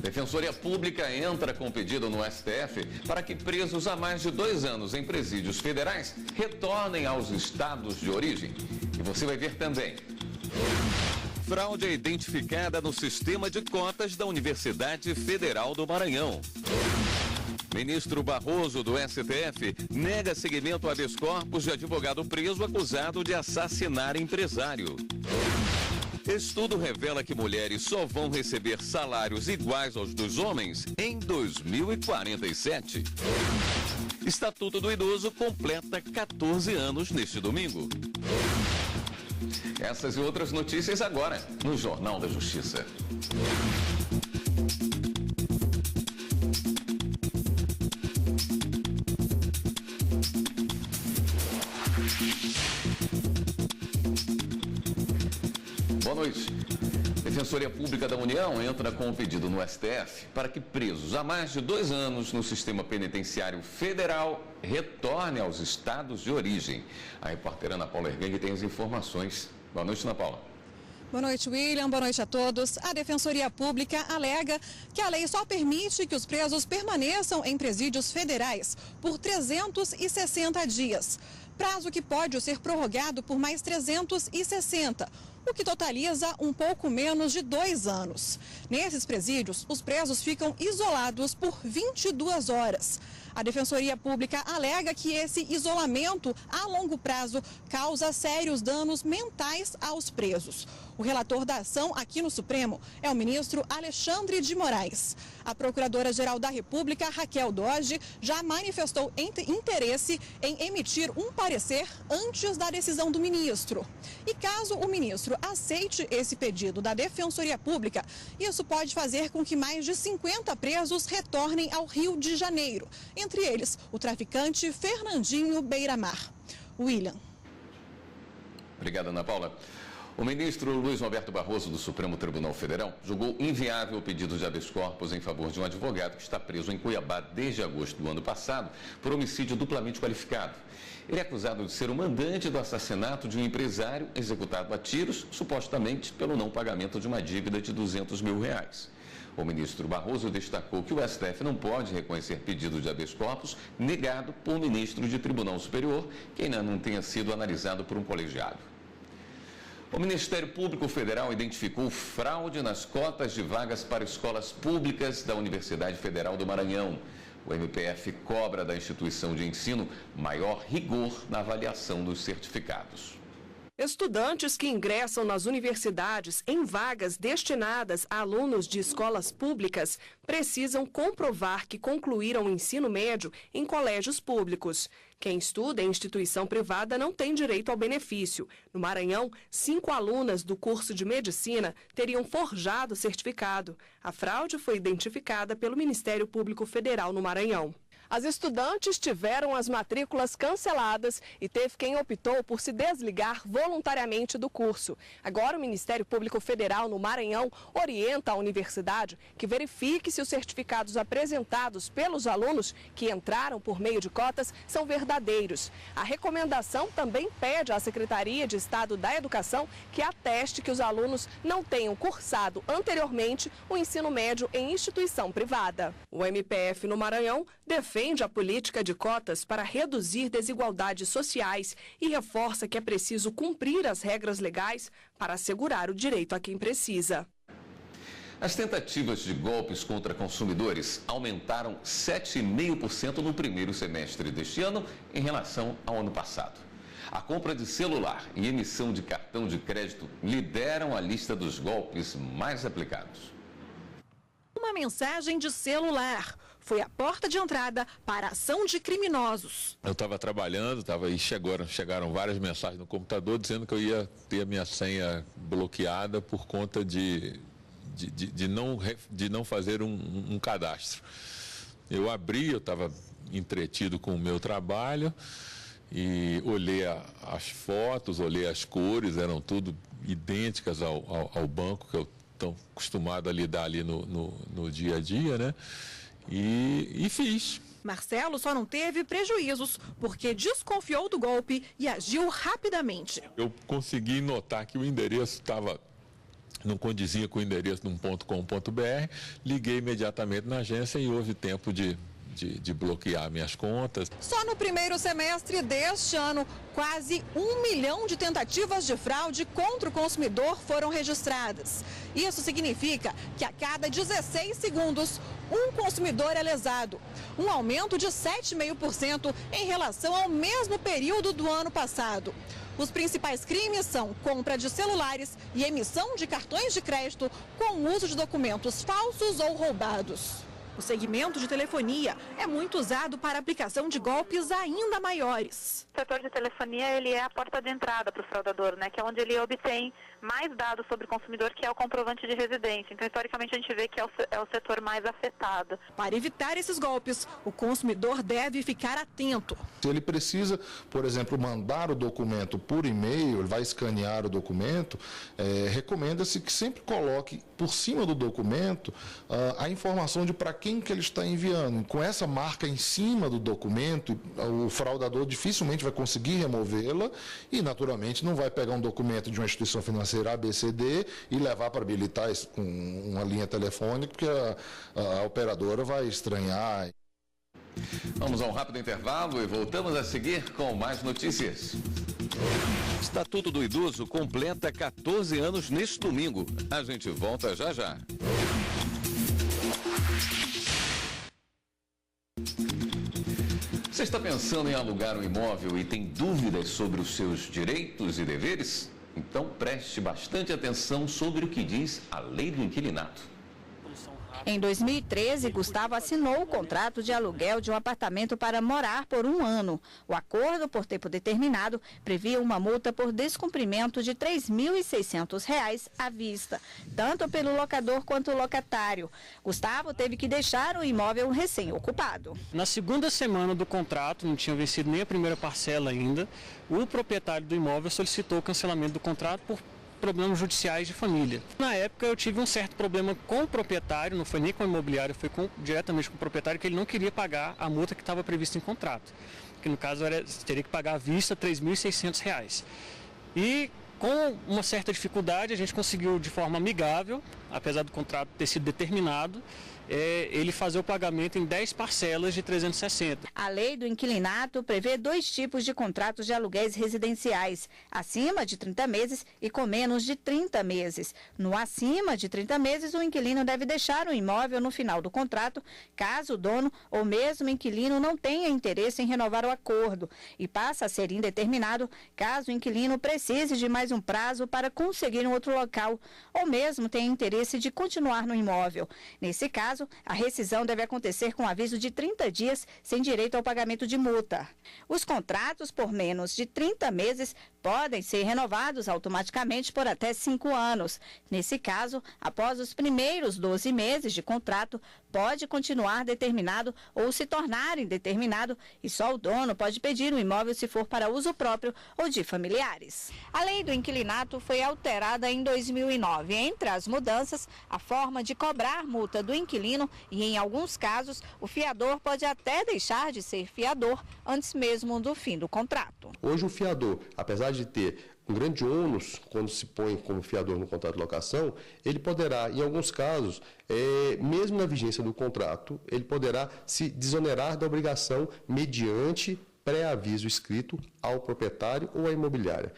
Defensoria Pública entra com pedido no STF para que presos há mais de 2 anos em presídios federais retornem aos estados de origem. E você vai ver também. Fraude é identificada no sistema de cotas da Universidade Federal do Maranhão. Ministro Barroso do STF nega seguimento a habeas corpus de advogado preso acusado de assassinar empresário. Estudo revela que mulheres só vão receber salários iguais aos dos homens em 2047. Estatuto do Idoso completa 14 anos neste domingo. Essas e outras notícias agora no Jornal da Justiça. Boa noite. Defensoria Pública da União entra com um pedido no STF para que presos há mais de 2 anos no sistema penitenciário federal retornem aos estados de origem. A repórter Ana Paula Ergang tem as informações. Boa noite, Ana Paula. Boa noite, William. Boa noite a todos. A Defensoria Pública alega que a lei só permite que os presos permaneçam em presídios federais por 360 dias. Prazo que pode ser prorrogado por mais 360, o que totaliza um pouco menos de 2 anos. Nesses presídios, os presos ficam isolados por 22 horas. A Defensoria Pública alega que esse isolamento a longo prazo causa sérios danos mentais aos presos. O relator da ação aqui no Supremo é o ministro Alexandre de Moraes. A Procuradora-Geral da República, Raquel Dodge, já manifestou interesse em emitir um parecer antes da decisão do ministro. E caso o ministro aceite esse pedido da Defensoria Pública, isso pode fazer com que mais de 50 presos retornem ao Rio de Janeiro. Entre eles, o traficante Fernandinho Beiramar. William. Obrigado, Ana Paula. O ministro Luiz Roberto Barroso, do Supremo Tribunal Federal, julgou inviável o pedido de habeas corpus em favor de um advogado que está preso em Cuiabá desde agosto do ano passado por homicídio duplamente qualificado. Ele é acusado de ser o mandante do assassinato de um empresário executado a tiros, supostamente pelo não pagamento de uma dívida de R$200 mil. O ministro Barroso destacou que o STF não pode reconhecer pedido de habeas corpus negado por ministro de Tribunal Superior que ainda não tenha sido analisado por um colegiado. O Ministério Público Federal identificou fraude nas cotas de vagas para escolas públicas da Universidade Federal do Maranhão. O MPF cobra da instituição de ensino maior rigor na avaliação dos certificados. Estudantes que ingressam nas universidades em vagas destinadas a alunos de escolas públicas precisam comprovar que concluíram o ensino médio em colégios públicos. Quem estuda em instituição privada não tem direito ao benefício. No Maranhão, 5 alunas do curso de medicina teriam forjado o certificado. A fraude foi identificada pelo Ministério Público Federal no Maranhão. As estudantes tiveram as matrículas canceladas e teve quem optou por se desligar voluntariamente do curso. Agora, o Ministério Público Federal no Maranhão orienta a universidade que verifique se os certificados apresentados pelos alunos que entraram por meio de cotas são verdadeiros. A recomendação também pede à Secretaria de Estado da Educação que ateste que os alunos não tenham cursado anteriormente o ensino médio em instituição privada. O MPF no Maranhão defende a política de cotas para reduzir desigualdades sociais e reforça que é preciso cumprir as regras legais para assegurar o direito a quem precisa. As tentativas de golpes contra consumidores aumentaram 7,5% no primeiro semestre deste ano em relação ao ano passado. A compra de celular e emissão de cartão de crédito lideram a lista dos golpes mais aplicados. Uma mensagem de celular foi a porta de entrada para a ação de criminosos. Eu estava trabalhando, chegaram várias mensagens no computador dizendo que eu ia ter a minha senha bloqueada por conta de não fazer um cadastro. Eu abri, eu estava entretido com o meu trabalho e olhei as fotos, olhei as cores, eram tudo idênticas ao banco que eu estou acostumado a lidar ali no dia a dia, né? E fiz. Marcelo só não teve prejuízos porque desconfiou do golpe e agiu rapidamente. Eu consegui notar que o endereço estava não condizia com o endereço de um .com.br, liguei imediatamente na agência e houve tempo de bloquear minhas contas. Só no primeiro semestre deste ano, quase 1 milhão de tentativas de fraude contra o consumidor foram registradas. Isso significa que a cada 16 segundos, um consumidor é lesado. Um aumento de 7,5% em relação ao mesmo período do ano passado. Os principais crimes são compra de celulares e emissão de cartões de crédito com o uso de documentos falsos ou roubados. O segmento de telefonia é muito usado para a aplicação de golpes ainda maiores. O setor de telefonia ele é a porta de entrada para o fraudador, né? Que é onde ele obtém mais dados sobre o consumidor, que é o comprovante de residência. Então, historicamente, a gente vê que é o setor mais afetado. Para evitar esses golpes, o consumidor deve ficar atento. Se ele precisa, por exemplo, mandar o documento por e-mail, ele vai escanear o documento, recomenda-se que sempre coloque por cima do documento a informação de para quem que ele está enviando. Com essa marca em cima do documento, o fraudador dificilmente vai conseguir removê-la e, naturalmente, não vai pegar um documento de uma instituição financeira ABCD e levar para habilitar com uma linha telefônica, porque a operadora vai estranhar. Vamos a um rápido intervalo e voltamos a seguir com mais notícias. Estatuto do Idoso completa 14 anos neste domingo. A gente volta já já. Você está pensando em alugar um imóvel e tem dúvidas sobre os seus direitos e deveres? Então preste bastante atenção sobre o que diz a Lei do Inquilinato. Em 2013, Gustavo assinou o contrato de aluguel de um apartamento para morar por 1 ano. O acordo, por tempo determinado, previa uma multa por descumprimento de R$ 3.600 à vista, tanto pelo locador quanto locatário. Gustavo teve que deixar o imóvel recém-ocupado. Na segunda semana do contrato, não tinha vencido nem a primeira parcela ainda, o proprietário do imóvel solicitou o cancelamento do contrato por problemas judiciais de família. Na época eu tive um certo problema com o proprietário, não foi nem com o imobiliário, foi diretamente com o proprietário, que ele não queria pagar a multa que estava prevista em contrato, que no caso teria que pagar à vista R$ 3.600. E com uma certa dificuldade a gente conseguiu de forma amigável, apesar do contrato ter sido determinado, ele fazer o pagamento em 10 parcelas de 360. A lei do inquilinato prevê 2 tipos de contratos de aluguéis residenciais, acima de 30 meses e com menos de 30 meses. No acima de 30 meses, o inquilino deve deixar o imóvel no final do contrato, caso o dono ou mesmo inquilino não tenha interesse em renovar o acordo, e passa a ser indeterminado caso o inquilino precise de mais um prazo para conseguir um outro local, ou mesmo tenha interesse de continuar no imóvel. Nesse caso, a rescisão deve acontecer com aviso de 30 dias, sem direito ao pagamento de multa. Os contratos por menos de 30 meses podem ser renovados automaticamente por até 5 anos. Nesse caso, após os primeiros 12 meses de contrato, pode continuar determinado ou se tornar indeterminado, e só o dono pode pedir o imóvel se for para uso próprio ou de familiares. A lei do inquilinato foi alterada em 2009. Entre as mudanças, a forma de cobrar multa do inquilino e, em alguns casos, o fiador pode até deixar de ser fiador antes mesmo do fim do contrato. Hoje o fiador, apesar de ter um grande ônus quando se põe como fiador no contrato de locação, ele poderá, em alguns casos, mesmo na vigência do contrato, ele poderá se desonerar da obrigação mediante pré-aviso escrito ao proprietário ou à imobiliária.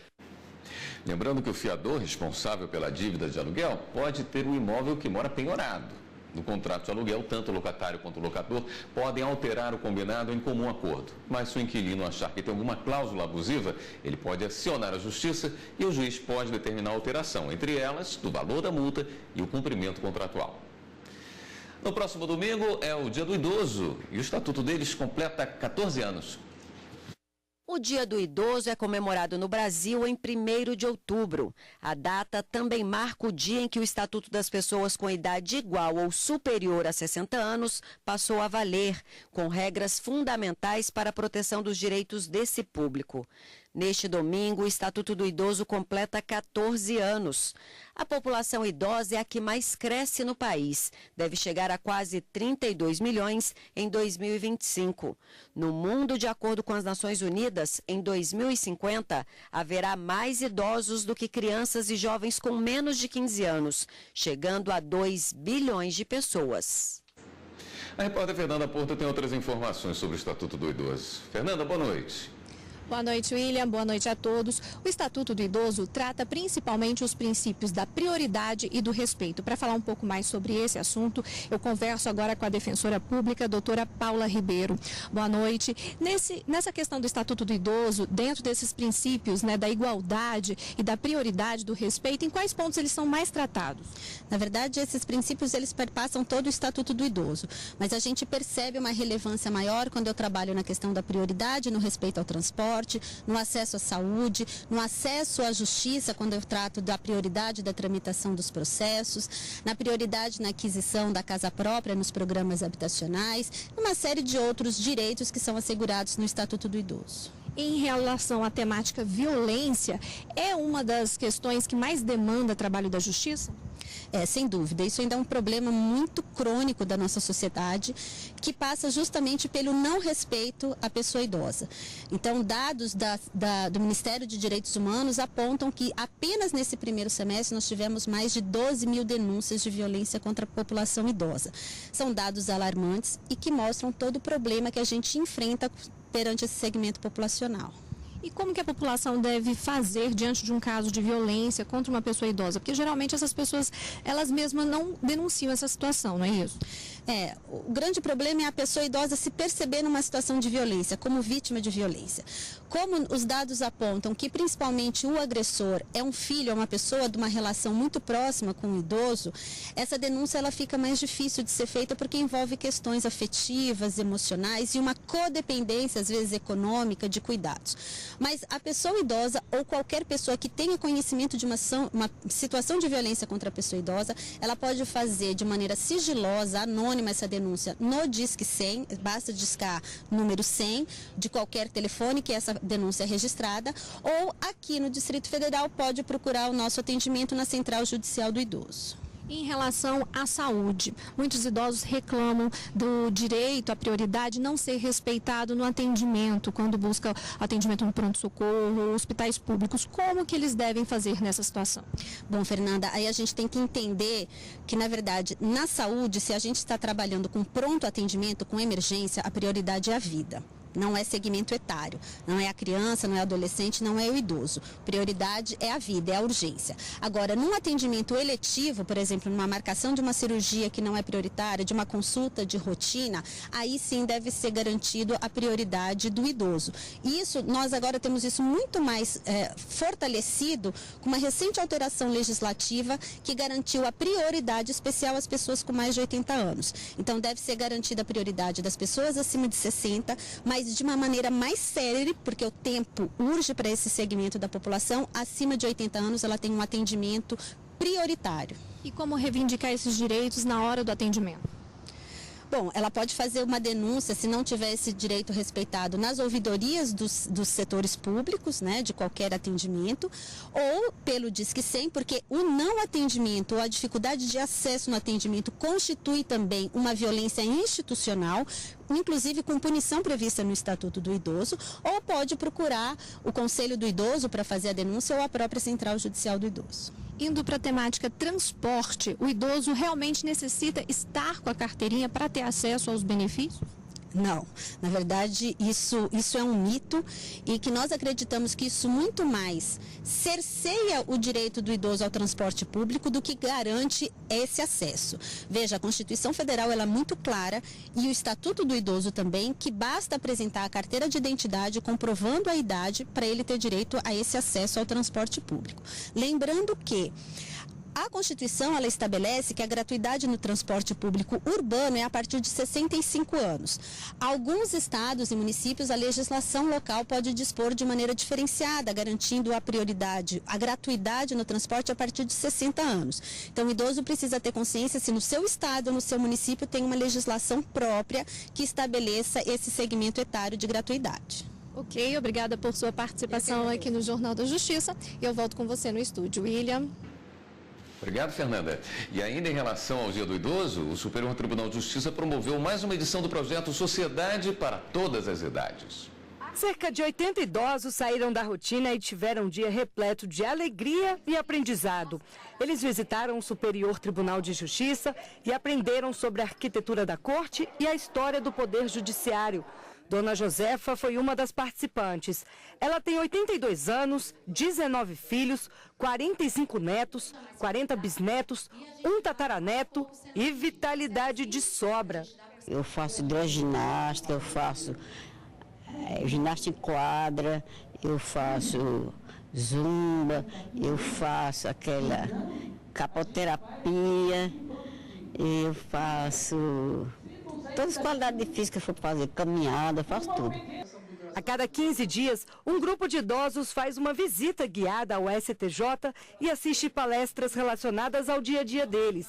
Lembrando que o fiador responsável pela dívida de aluguel pode ter um imóvel que mora penhorado. No contrato de aluguel, tanto o locatário quanto o locador podem alterar o combinado em comum acordo. Mas se o inquilino achar que tem alguma cláusula abusiva, ele pode acionar a justiça e o juiz pode determinar a alteração, entre elas, do valor da multa e o cumprimento contratual. No próximo domingo é o Dia do Idoso e o estatuto deles completa 14 anos. O Dia do Idoso é comemorado no Brasil em 1º de outubro. A data também marca o dia em que o Estatuto das Pessoas com idade igual ou superior a 60 anos passou a valer, com regras fundamentais para a proteção dos direitos desse público. Neste domingo, o Estatuto do Idoso completa 14 anos. A população idosa é a que mais cresce no país. Deve chegar a quase 32 milhões em 2025. No mundo, de acordo com as Nações Unidas, em 2050, haverá mais idosos do que crianças e jovens com menos de 15 anos, chegando a 2 bilhões de pessoas. A repórter Fernanda Porto tem outras informações sobre o Estatuto do Idoso. Fernanda, boa noite. Boa noite, William. Boa noite a todos. O Estatuto do Idoso trata principalmente os princípios da prioridade e do respeito. Para falar um pouco mais sobre esse assunto, eu converso agora com a defensora pública, doutora Paula Ribeiro. Boa noite. Nessa questão do Estatuto do Idoso, dentro desses princípios, né, da igualdade e da prioridade do respeito, em quais pontos eles são mais tratados? Na verdade, esses princípios, eles perpassam todo o Estatuto do Idoso, mas a gente percebe uma relevância maior quando eu trabalho na questão da prioridade no respeito ao transporte, no acesso à saúde, no acesso à justiça, quando eu trato da prioridade da tramitação dos processos, na prioridade na aquisição da casa própria nos programas habitacionais, uma série de outros direitos que são assegurados no Estatuto do Idoso. Em relação à temática violência, é uma das questões que mais demanda trabalho da justiça? Sem dúvida. Isso ainda é um problema muito crônico da nossa sociedade, que passa justamente pelo não respeito à pessoa idosa. Então, dados do Ministério de Direitos Humanos apontam que apenas nesse primeiro semestre nós tivemos mais de 12 mil denúncias de violência contra a população idosa. São dados alarmantes e que mostram todo o problema que a gente enfrenta perante esse segmento populacional. E como que a população deve fazer diante de um caso de violência contra uma pessoa idosa? Porque geralmente essas pessoas, elas mesmas não denunciam essa situação, não é isso? O grande problema é a pessoa idosa se perceber numa situação de violência, como vítima de violência. Como os dados apontam que principalmente o agressor é um filho, é uma pessoa de uma relação muito próxima com o idoso, essa denúncia ela fica mais difícil de ser feita porque envolve questões afetivas, emocionais e uma codependência, às vezes econômica, de cuidados. Mas a pessoa idosa ou qualquer pessoa que tenha conhecimento de uma situação de violência contra a pessoa idosa, ela pode fazer de maneira sigilosa, anônima, essa denúncia no Disque 100, basta discar número 100 de qualquer telefone que essa denúncia é registrada, ou aqui no Distrito Federal pode procurar o nosso atendimento na Central Judicial do Idoso. Em relação à saúde, muitos idosos reclamam do direito à prioridade não ser respeitado no atendimento, quando busca atendimento no pronto-socorro, hospitais públicos. Como que eles devem fazer nessa situação? Bom, Fernanda, aí a gente tem que entender que, na verdade, na saúde, se a gente está trabalhando com pronto atendimento, com emergência, a prioridade é a vida. Não é segmento etário, não é a criança, não é o adolescente, não é o idoso. Prioridade é a vida, é a urgência. Agora, num atendimento eletivo, por exemplo, numa marcação de uma cirurgia que não é prioritária, de uma consulta de rotina, aí sim deve ser garantido a prioridade do idoso. E isso, nós agora temos isso muito mais fortalecido com uma recente alteração legislativa que garantiu a prioridade especial às pessoas com mais de 80 anos. Então, deve ser garantida a prioridade das pessoas acima de 60, mas de uma maneira mais célere, porque o tempo urge para esse segmento da população. Acima de 80 anos, ela tem um atendimento prioritário. E como reivindicar esses direitos na hora do atendimento? Bom, ela pode fazer uma denúncia, se não tiver esse direito respeitado, nas ouvidorias dos setores públicos, né, de qualquer atendimento, ou pelo Disque 100, porque o não atendimento ou a dificuldade de acesso no atendimento constitui também uma violência institucional, inclusive com punição prevista no Estatuto do Idoso, ou pode procurar o Conselho do Idoso para fazer a denúncia ou a própria Central Judicial do Idoso. Indo para a temática transporte, o idoso realmente necessita estar com a carteirinha para ter acesso aos benefícios? Não, na verdade isso é um mito e que nós acreditamos que isso muito mais cerceia o direito do idoso ao transporte público do que garante esse acesso. Veja, a Constituição Federal ela é muito clara e o Estatuto do Idoso também, que basta apresentar a carteira de identidade comprovando a idade para ele ter direito a esse acesso ao transporte público. Lembrando que a Constituição ela estabelece que a gratuidade no transporte público urbano é a partir de 65 anos. Alguns estados e municípios, a legislação local pode dispor de maneira diferenciada, garantindo a prioridade, a gratuidade no transporte a partir de 60 anos. Então, o idoso precisa ter consciência se no seu estado ou no seu município tem uma legislação própria que estabeleça esse segmento etário de gratuidade. Ok, obrigada por sua participação aqui no Jornal da Justiça. E eu volto com você no estúdio, William. Obrigado, Fernanda. E ainda em relação ao Dia do Idoso, o Supremo Tribunal de Justiça promoveu mais uma edição do projeto Sociedade para Todas as Idades. Cerca de 80 idosos saíram da rotina e tiveram um dia repleto de alegria e aprendizado. Eles visitaram o Superior Tribunal de Justiça e aprenderam sobre a arquitetura da Corte e a história do Poder Judiciário. Dona Josefa foi uma das participantes. Ela tem 82 anos, 19 filhos, 45 netos, 40 bisnetos, um tataraneto e vitalidade de sobra. Eu faço hidroginástica, eu faço ginástica em quadra, eu faço zumba, eu faço aquela capoterapia, eu faço todas as qualidades físicas que eu for fazer, caminhada, eu faço tudo. A cada 15 dias, um grupo de idosos faz uma visita guiada ao STJ e assiste palestras relacionadas ao dia a dia deles.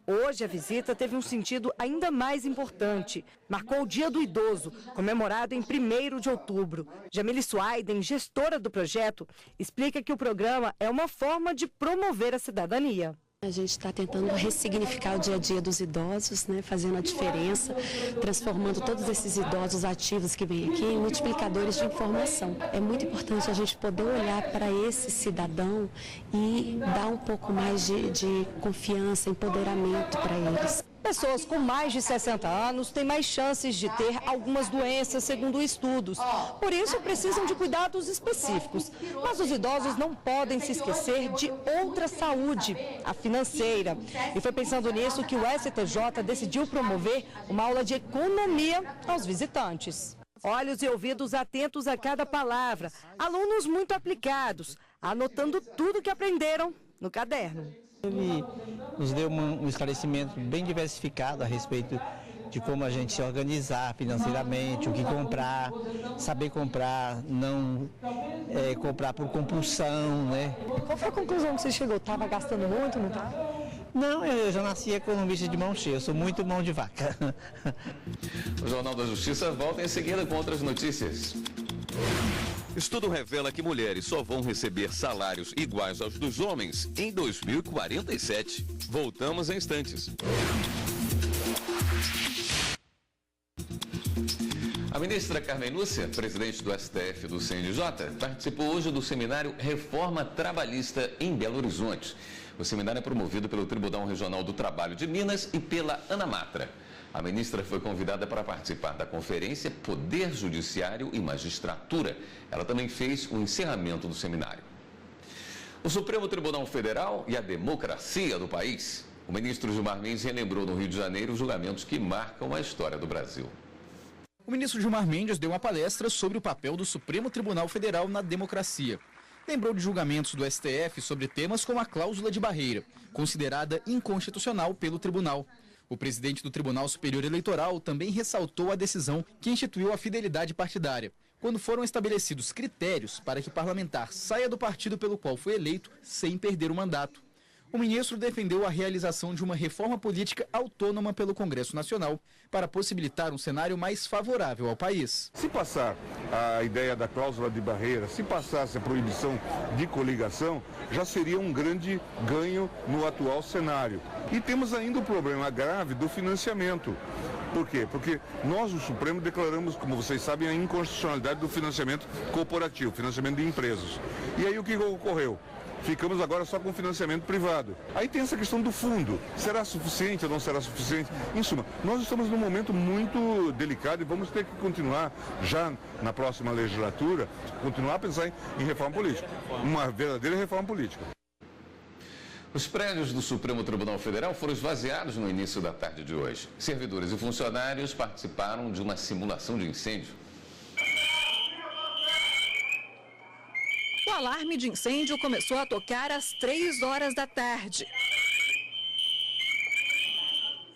Hoje, a visita teve um sentido ainda mais importante. Marcou o Dia do Idoso, comemorado em 1º de outubro. Jamile Suaiden, gestora do projeto, explica que o programa é uma forma de promover a cidadania. A gente está tentando ressignificar o dia a dia dos idosos, né, fazendo a diferença, transformando todos esses idosos ativos que vêm aqui em multiplicadores de informação. É muito importante a gente poder olhar para esse cidadão e dar um pouco mais de confiança, empoderamento para eles. Pessoas com mais de 60 anos têm mais chances de ter algumas doenças, segundo estudos. Por isso, precisam de cuidados específicos. Mas os idosos não podem se esquecer de outra saúde, a financeira. E foi pensando nisso que o STJ decidiu promover uma aula de economia aos visitantes. Olhos e ouvidos atentos a cada palavra. Alunos muito aplicados, anotando tudo que aprenderam no caderno. Ele nos deu um esclarecimento bem diversificado a respeito de como a gente se organizar financeiramente, o que comprar, saber comprar, não comprar por compulsão, né? Qual foi a conclusão que você chegou? Estava gastando muito, não estava? Não, eu já nasci economista de mão cheia, eu sou muito mão de vaca. O Jornal da Justiça volta em seguida com outras notícias. Estudo revela que mulheres só vão receber salários iguais aos dos homens em 2047. Voltamos em instantes. A ministra Carmen Lúcia, presidente do STF do CNJ, participou hoje do seminário Reforma Trabalhista em Belo Horizonte. O seminário é promovido pelo Tribunal Regional do Trabalho de Minas e pela Anamatra. A ministra foi convidada para participar da conferência Poder Judiciário e Magistratura. Ela também fez o encerramento do seminário. O Supremo Tribunal Federal e a democracia do país. O ministro Gilmar Mendes relembrou no Rio de Janeiro os julgamentos que marcam a história do Brasil. O ministro Gilmar Mendes deu uma palestra sobre o papel do Supremo Tribunal Federal na democracia. Lembrou de julgamentos do STF sobre temas como a cláusula de barreira, considerada inconstitucional pelo tribunal. O presidente do Tribunal Superior Eleitoral também ressaltou a decisão que instituiu a fidelidade partidária, quando foram estabelecidos critérios para que parlamentar saia do partido pelo qual foi eleito sem perder o mandato. O ministro defendeu a realização de uma reforma política autônoma pelo Congresso Nacional para possibilitar um cenário mais favorável ao país. Se passar a ideia da cláusula de barreira, se passasse a proibição de coligação, já seria um grande ganho no atual cenário. E temos ainda o problema grave do financiamento. Por quê? Porque nós, o Supremo, declaramos, como vocês sabem, a inconstitucionalidade do financiamento corporativo, financiamento de empresas. E aí o que ocorreu? Ficamos agora só com financiamento privado. Aí tem essa questão do fundo. Será suficiente ou não será suficiente? Em suma, nós estamos num momento muito delicado e vamos ter que continuar, já na próxima legislatura, continuar a pensar em reforma política. Uma verdadeira reforma política. Os prédios do Supremo Tribunal Federal foram esvaziados no início da tarde de hoje. Servidores e funcionários participaram de uma simulação de incêndio. O alarme de incêndio começou a tocar às 3 horas da tarde.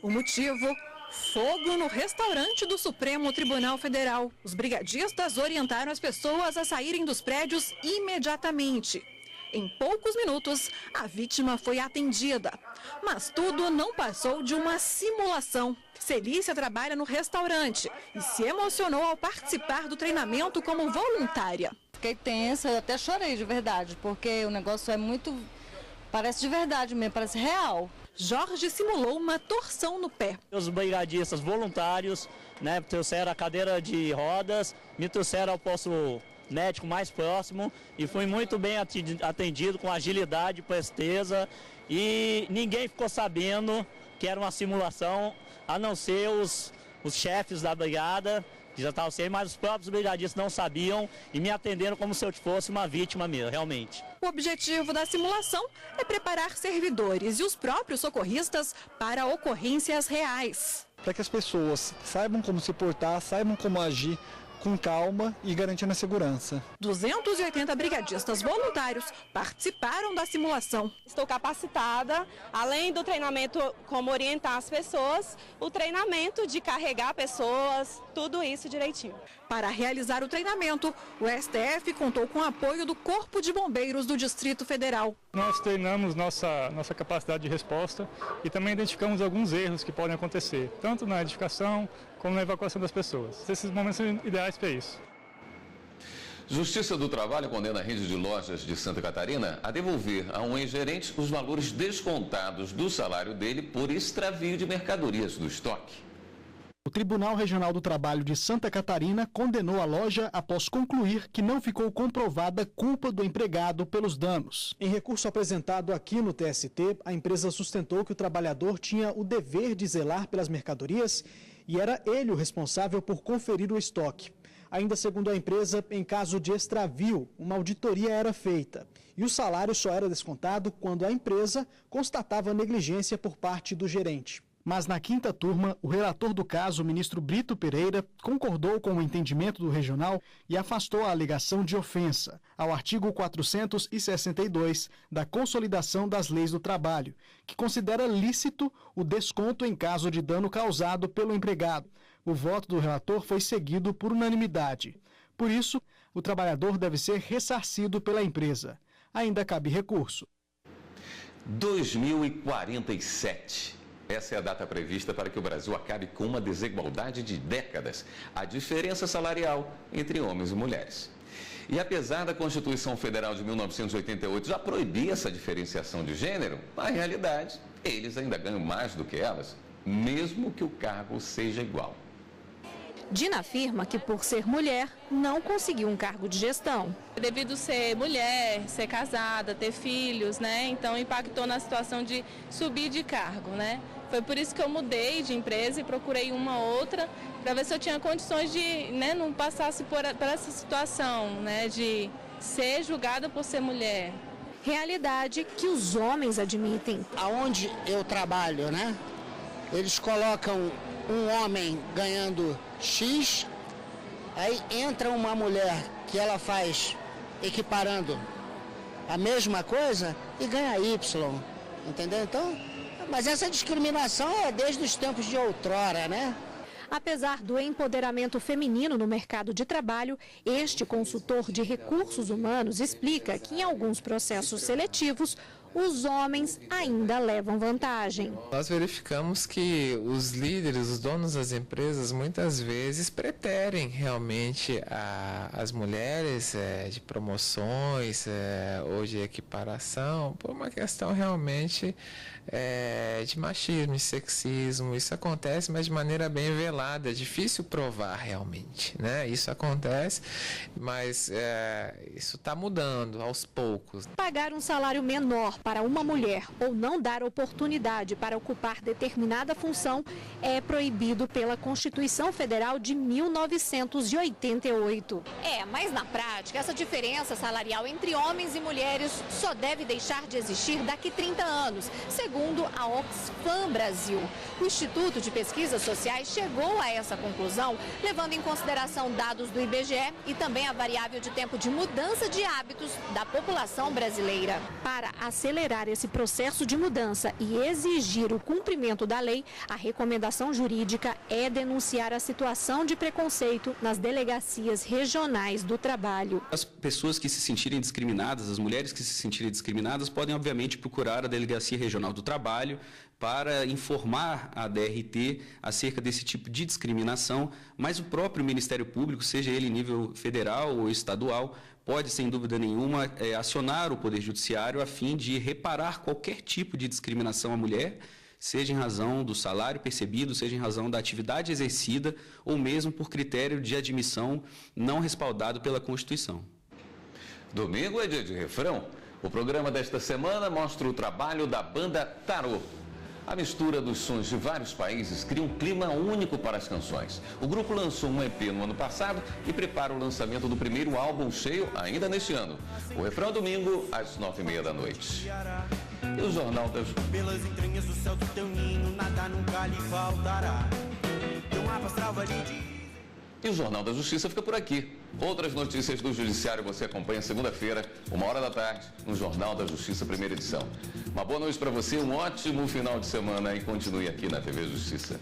O motivo? Fogo no restaurante do Supremo Tribunal Federal. Os brigadistas orientaram as pessoas a saírem dos prédios imediatamente. Em poucos minutos, a vítima foi atendida. Mas tudo não passou de uma simulação. Celícia trabalha no restaurante e se emocionou ao participar do treinamento como voluntária. Fiquei tensa, eu até chorei de verdade, porque o negócio é muito... parece de verdade mesmo, parece real. Jorge simulou uma torção no pé. Os brigadistas voluntários, né, trouxeram a cadeira de rodas, me trouxeram ao posto médico mais próximo e fui muito bem atendido com agilidade e presteza e ninguém ficou sabendo que era uma simulação, a não ser os chefes da brigada, que já estavam sem, mas os próprios brigadistas não sabiam e me atenderam como se eu fosse uma vítima mesmo, realmente. O objetivo da simulação é preparar servidores e os próprios socorristas para ocorrências reais. Para que as pessoas saibam como se portar, saibam como agir com calma e garantindo a segurança. 280 brigadistas voluntários participaram da simulação. Estou capacitada, além do treinamento como orientar as pessoas, o treinamento de carregar pessoas, tudo isso direitinho. Para realizar o treinamento, o STF contou com o apoio do Corpo de Bombeiros do Distrito Federal. Nós treinamos nossa capacidade de resposta e também identificamos alguns erros que podem acontecer, tanto na edificação como na evacuação das pessoas. Esses momentos são ideais para isso. Justiça do Trabalho condena a rede de lojas de Santa Catarina a devolver a um ex-gerente os valores descontados do salário dele por extravio de mercadorias do estoque. O Tribunal Regional do Trabalho de Santa Catarina condenou a loja após concluir que não ficou comprovada culpa do empregado pelos danos. Em recurso apresentado aqui no TST, a empresa sustentou que o trabalhador tinha o dever de zelar pelas mercadorias e era ele o responsável por conferir o estoque. Ainda segundo a empresa, em caso de extravio, uma auditoria era feita e o salário só era descontado quando a empresa constatava negligência por parte do gerente. Mas na quinta turma, o relator do caso, o ministro Brito Pereira, concordou com o entendimento do regional e afastou a alegação de ofensa ao artigo 462 da Consolidação das Leis do Trabalho, que considera lícito o desconto em caso de dano causado pelo empregado. O voto do relator foi seguido por unanimidade. Por isso, o trabalhador deve ser ressarcido pela empresa. Ainda cabe recurso. 2047. Essa é a data prevista para que o Brasil acabe com uma desigualdade de décadas, a diferença salarial entre homens e mulheres. E apesar da Constituição Federal de 1988 já proibir essa diferenciação de gênero, na realidade, eles ainda ganham mais do que elas, mesmo que o cargo seja igual. Dina afirma que, por ser mulher, não conseguiu um cargo de gestão. Devido ser mulher, ser casada, ter filhos, né? Então impactou na situação de subir de cargo, né? Foi por isso que eu mudei de empresa e procurei uma outra para ver se eu tinha condições de, né, não passasse por essa situação, né, de ser julgada por ser mulher. Realidade que os homens admitem. Aonde eu trabalho, né? Eles colocam um homem ganhando X, aí entra uma mulher que ela faz equiparando a mesma coisa e ganha Y, entendeu? Então, mas essa discriminação é desde os tempos de outrora, né? Apesar do empoderamento feminino no mercado de trabalho, este consultor de recursos humanos explica que em alguns processos seletivos, os homens ainda levam vantagem. Nós verificamos que os líderes, os donos das empresas, muitas vezes preterem realmente as mulheres de promoções ou de equiparação por uma questão realmente de machismo e sexismo. Isso acontece, mas de maneira bem velada. É difícil provar realmente, né? Isso acontece, mas isso está mudando aos poucos. Pagar um salário menor para uma mulher ou não dar oportunidade para ocupar determinada função é proibido pela Constituição Federal de 1988. Mas na prática, essa diferença salarial entre homens e mulheres só deve deixar de existir daqui 30 anos, segundo segundo a Oxfam Brasil. O Instituto de Pesquisas Sociais chegou a essa conclusão, levando em consideração dados do IBGE e também a variável de tempo de mudança de hábitos da população brasileira. Para acelerar esse processo de mudança e exigir o cumprimento da lei, a recomendação jurídica é denunciar a situação de preconceito nas delegacias regionais do trabalho. As pessoas que se sentirem discriminadas, as mulheres que se sentirem discriminadas, podem obviamente procurar a Delegacia Regional do Trabalho para informar a DRT acerca desse tipo de discriminação, mas o próprio Ministério Público, seja ele em nível federal ou estadual, pode, sem dúvida nenhuma, acionar o Poder Judiciário a fim de reparar qualquer tipo de discriminação à mulher, seja em razão do salário percebido, seja em razão da atividade exercida ou mesmo por critério de admissão não respaldado pela Constituição. Domingo é dia de refrão. O programa desta semana mostra o trabalho da banda Tarô. A mistura dos sons de vários países cria um clima único para as canções. O grupo lançou um EP no ano passado e prepara o lançamento do primeiro álbum cheio ainda neste ano. O refrão domingo, às 9h30 da noite. E o Jornal das... Pelas entranhas do céu do teu ninho, nada nunca lhe faltará. E o Jornal da Justiça fica por aqui. Outras notícias do Judiciário você acompanha segunda-feira, 13h, no Jornal da Justiça, primeira edição. Uma boa noite para você, um ótimo final de semana e continue aqui na TV Justiça.